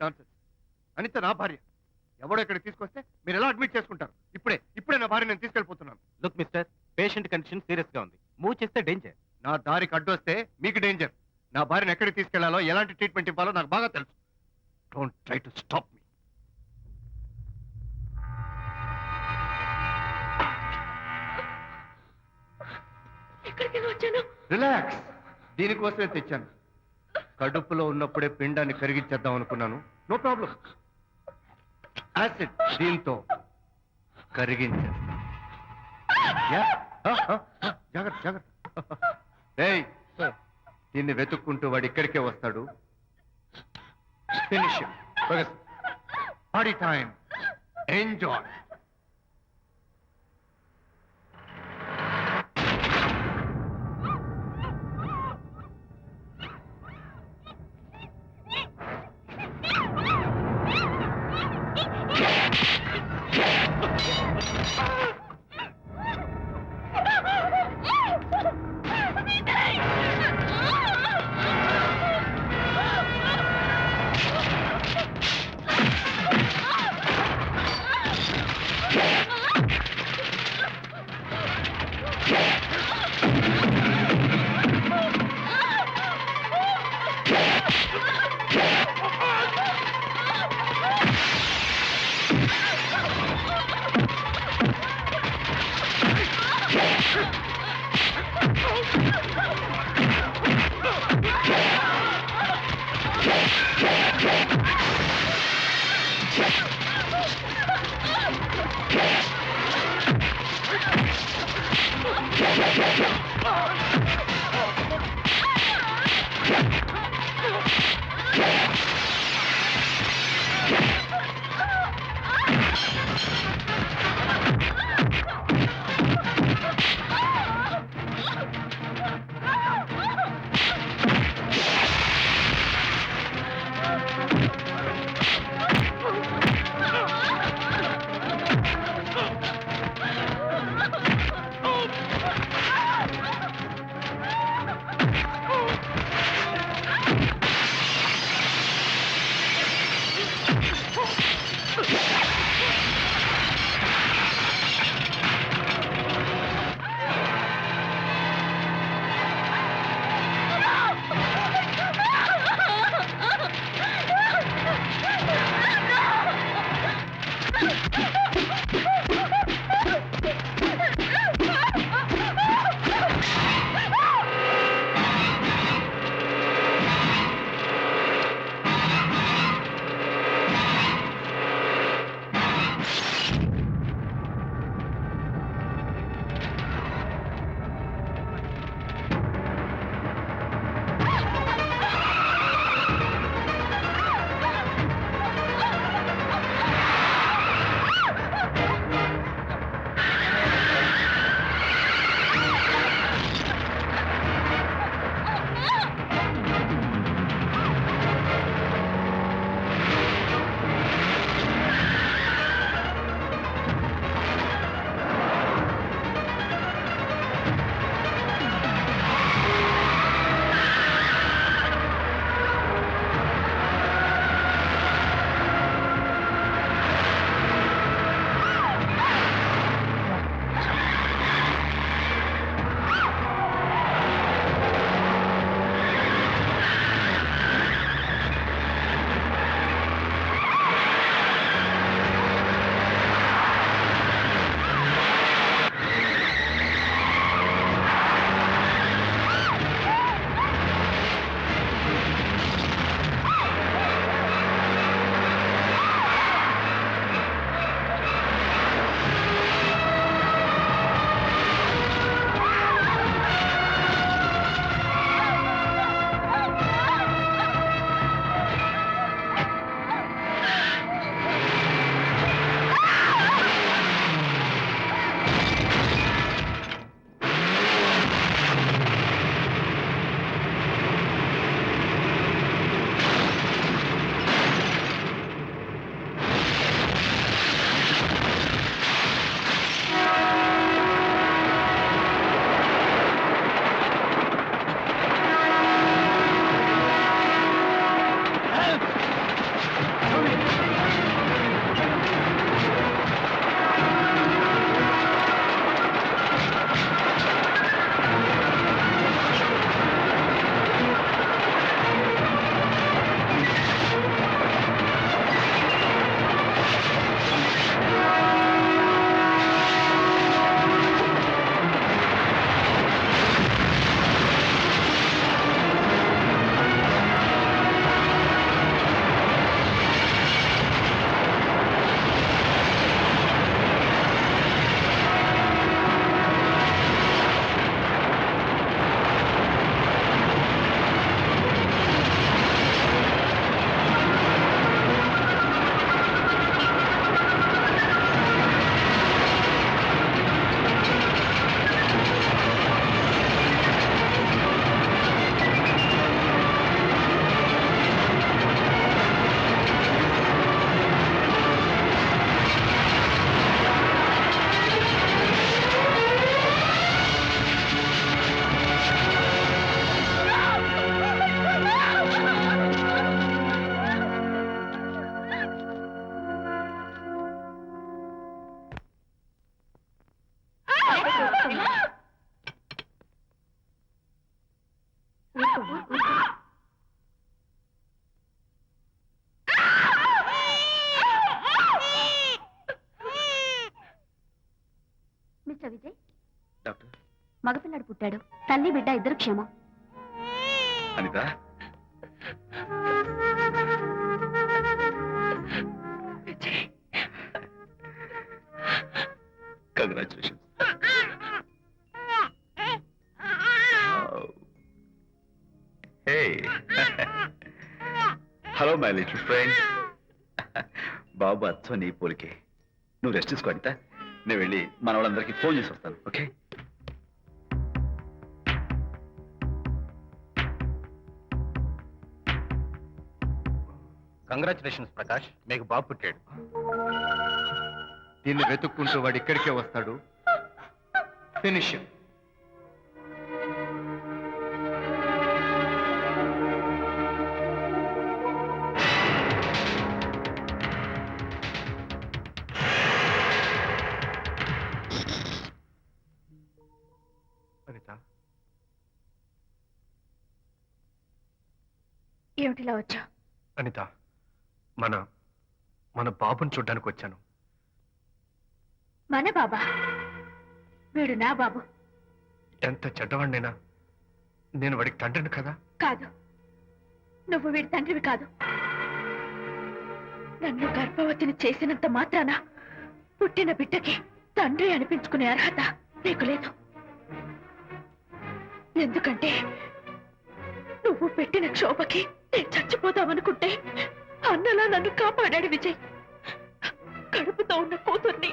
Nonsense. Anitha నా భార్య. ఎవడో ఇక్కడికి తీసుకొస్తే మీరు ఎలా అడ్మిట్ చేసుకుంటారు? ఇప్పుడే నా భార్య నేను తీసుకెళ్ళిపోతున్నాను. Look mister, patient condition serious గా ఉంది. మూవ్ చేస్తే డేంజర్. నా దారికి అడ్డు వస్తే మీకు డేంజర్. నా భార్యను ఎక్కడికి తీసుకెళ్లాలో, ఎలాంటి ట్రీట్మెంట్ ఇవ్వాలో నాకు బాగా తెలుసు. Don't try to stop me. Relax. దీనికోసమే తెచ్చాను. కడుపులో ఉన్నప్పుడే పిండాన్ని కరిగించేద్దాం అనుకున్నాను. No problem. యాసిడ్ దీంతో కరిగించేస్తా. జాగ్రత్త జాగ్రత్త. ఏయ్, దీన్ని వెతుక్కుంటూ వాడు ఇక్కడికే వస్తాడు. Finish party time. Enjoy. Vijay? Doctor మగపిల్లాడు పుట్టాడు. తల్లి బిడ్డ ఇద్దరు క్షేమం. Anita congratulation. Hey hello my little friend. బాబు అచ్చో నీ పోలికే. నువ్వు రెస్ట్ తీసుకో అనిత. నేను వెళ్ళి మన వాళ్ళందరికీ ఫోన్ చేసి వస్తాను. ఓకే? కంగ్రాచులేషన్స్ ప్రకాష్, మీకు బాబు పుట్టాడు. దీన్ని వెతుక్కుంటూ వాడు ఇక్కడికే వస్తాడు. ఫినిష్. అనిత, ఏమిటిలా వచ్చా? అనిత, మన మన బాబుని చూడ్డానికి వచ్చాను. మన బాబా? వీడు నా బాబు. ఎంత చెడ్డవాడినైనా నేను వాడికి తండ్రిని కదా. కాదు, నువ్వు వీడి తండ్రివి కాదు. నన్ను గర్భవతిని చేసినంత మాత్రాన పుట్టిన బిడ్డకి తండ్రి అనిపించుకునే అర్హత నీకు లేదు. ఎందుకంటే నువ్వు పెట్టిన క్షోభకి నేను చచ్చిపోతామనుకుంటే అన్నలా నన్ను కాపాడాడు విజయ్. కడుపుతో ఉన్న కూతుర్ని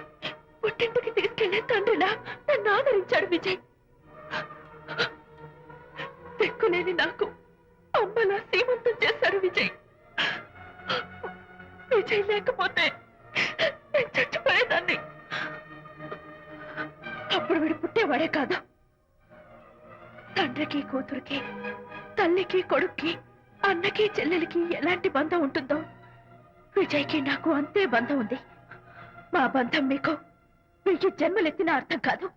పుట్టింటికి తీసుకెళ్లే తండ్రిలా నన్ను ఆదరించాడు విజయ్. దిక్కులేని నాకు అమ్మలా సీమంతం చేశాడు విజయ్. విజయ్ లేకపోతే నేను చచ్చిపోయేదాన్ని. అప్పుడు వీడు పుట్టేవాడే కాదు. తండ్రికి కూతురికి, తల్లికి కొడుక్కి, అన్నకి చెల్లెలికి ఎలాంటి బంధం ఉంటుందో విజయ్కి నాకు అంతే బంధం ఉంది. మా బంధం మీకు 1000 జన్మలెత్తిన అర్థం కాదు.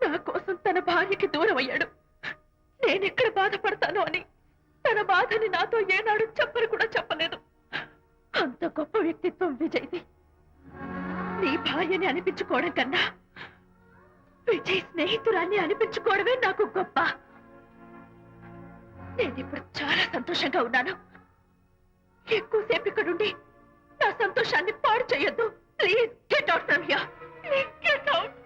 నా కోసం తన భార్యకి దూరం అయ్యాడు. నేనెక్కడ బాధపడతాను అని తన బాధని నాతో ఏనాడు చెప్పని కూడా చెప్పలేదు. అంత గొప్ప వ్యక్తిత్వం విజయ్ది. నీ భార్యని అనిపించుకోవడం కన్నా విజయ్ స్నేహితురాన్ని అనిపించుకోవడమే నాకు గొప్ప. నేనిప్పుడు చాలా సంతోషంగా ఉన్నాను. ఎక్కువసేపు ఇక్కడుండి నా సంతోషాన్ని పాడు చేయొద్దు. Please get out from here. Please get out.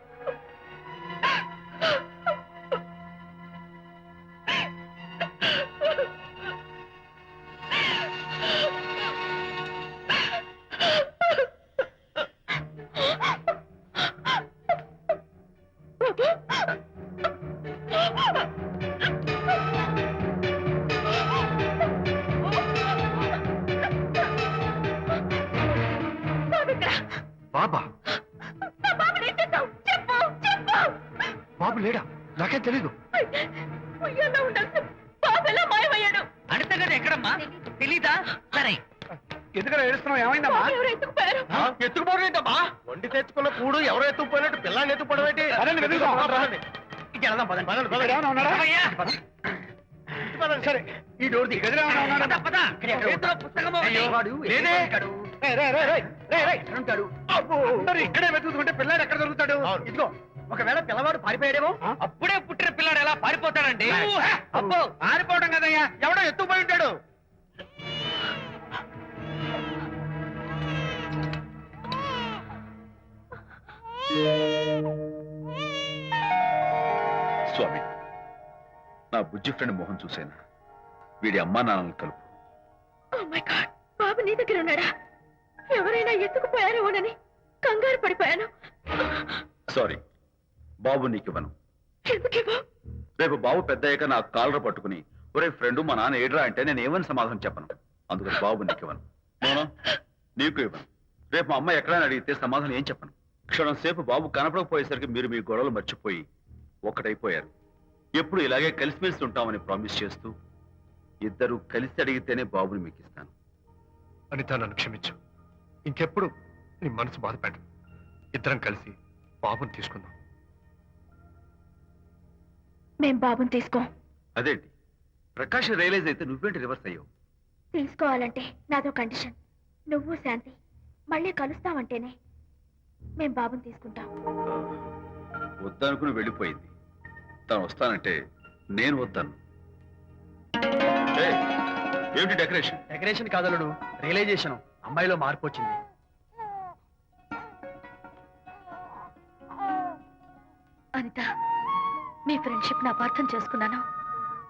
బాబా? బాబు లేడా? నాకేం తెలీదు. అడితే కదా ఎక్కడమ్మా తెలీదా? సరే ఎందుకలా ఏడుస్తున్నావు? ఏమైందమ్మా? ఎత్తుకుపోయారు. ఎత్తుకుపోవడమేంటమ్మా? వండి తెచ్చుకున్న కూడు ఎవరో ఎత్తుకుపోయినట్టు పిల్లాన్ని ఎత్తుకుపోవడం ఏంటి? సరే, ఈ డోర్ ది. ఇక్కడే వెతుకుతుంటే పిల్లాడు ఎక్కడ దొరుకుతాడు? ఇదిగో, ఒకవేళ పిల్లవాడు పారిపోయాడేమో. అప్పుడే పుట్టిన పిల్లాడు ఎలా పారిపోతాడండి? అబ్బో, పారిపోవడం కదయ్యా, ఎవడో ఎత్తుకుపోయి ఉంటాడు. స్వామి, నా బుజ్జి ఫ్రెండ్ మోహన్ చూసేనా? వీడి అమ్మా నాన్నలు కలుపు. Oh my God, బాబు నీ దగ్గర ఉన్నాడా? ఎవరైనా ఎత్తుకుపోయారేమోనని కంగారు పడిపోయాను. సారీ, బాబు నీకివ్వను. ఎందుకివ్వు? రేపు బాబు పెద్ద అయ్యాక నా కాలర్ పట్టుకుని ఒరే ఫ్రెండ్ మా నాన్న ఏడ్రా అంటే నేను ఏమని సమాధానం చెప్పను. అందుకని బాబు నీకివ్వను. మోనా, నీకు ఇవ్వను. రేపు మా అమ్మ ఎక్కడైనా అడిగితే సమాధానం ఏం చెప్పను. క్షణం సేపు బాబు కనపడకపోయేసరికి మీరు మీ గొడవలు మర్చిపోయి ఒక్కటైపోయారు. ఎప్పుడు ఇలాగే కలిసిమెలిసి ఉంటామని ప్రామిస్ చేస్తూ ఇద్దరు కలిసి అడిగితేనే బాబుని మీకు ఇస్తాను. అనిత, నన్ను క్షమించు. ఇంకెప్పుడు నీ మనసు బాధపెట్టు. ఇద్దరం కలిసి బాబుని తీసుకుందాం. మేం బాబుని తీసుకో. అదేంటి, ప్రకాష్ రియలైజ్ అయితే నువ్వేంటి రివర్స్ అయ్యావు? తీసుకోవాలంటే నాదో కండిషన్. నువ్వు శాంతి మళ్ళీ కలుస్తావంటేనే మేం బాబుని తీసుకుంటాం. వద్దనుకుని వెళ్ళిపోయింది. తను వస్తానంటే నేను వద్దాను. ఏయ్, ఏమిటి డెకరేషన్? Decoration కాదలుడు, realisation. అమ్మాయిలో మార్పు వచ్చింది. అనిత, మీ ఫ్రెండ్షిప్ నా అపార్థం చేసుకున్నాను.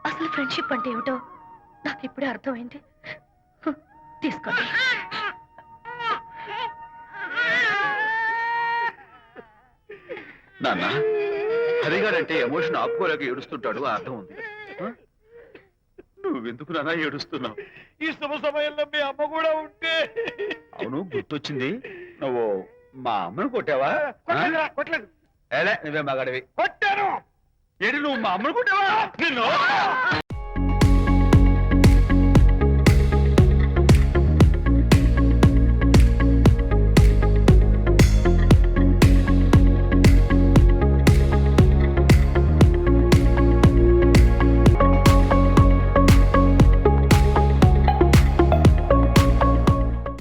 అసలు ఫ్రెండ్షిప్ అంటే ఏమిటో నాకు ఇప్పుడే అర్థమైంది. తీసుకోండి. నాన్న, హరిగాడంటే ఎమోషన్ ఆపుకోలేక ఏడుస్తుంటాడు, ఆ అర్థం ఉంది. ఆ? నువ్వెందుకు నాన్న ఏడుస్తున్నావు? ఈ శుభ సమయంలో మీ అమ్మ కూడా ఉంటే. అవును, గుర్తొచ్చింది. నువ్వు మా అమ్మను కొట్టావా? కొట్టలేదు. ఏలే, నువ్వే మగాడివి. కొట్టాను. ఏంటి, నువ్వు మా అమ్మను కొట్టావా? నిన్ను